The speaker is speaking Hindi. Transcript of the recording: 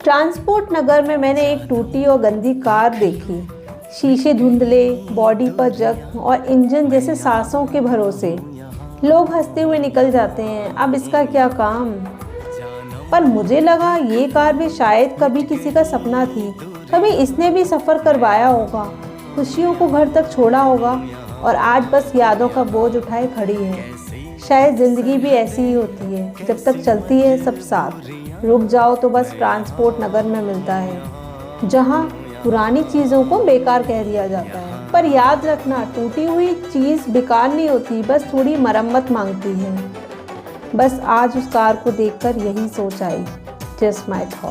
ट्रांसपोर्ट नगर में मैंने एक टूटी और गंदी कार देखी। शीशे धुंधले, बॉडी पर जख्म और इंजन जैसे सांसों के भरोसे। लोग हंसते हुए निकल जाते हैं, अब इसका क्या काम। पर मुझे लगा ये कार भी शायद कभी किसी का सपना थी। कभी इसने भी सफ़र करवाया होगा, खुशियों को घर तक छोड़ा होगा और आज बस यादों का बोझ उठाए खड़ी है। शायद ज़िंदगी भी ऐसी ही होती है, जब तक चलती है सब साथ, रुक जाओ तो बस ट्रांसपोर्ट नगर में मिलता है, जहाँ पुरानी चीज़ों को बेकार कह दिया जाता है। पर याद रखना, टूटी हुई चीज़ बेकार नहीं होती, बस थोड़ी मरम्मत मांगती है। बस आज उस कार को देखकर यही सोच आई, जस्ट माय थॉट।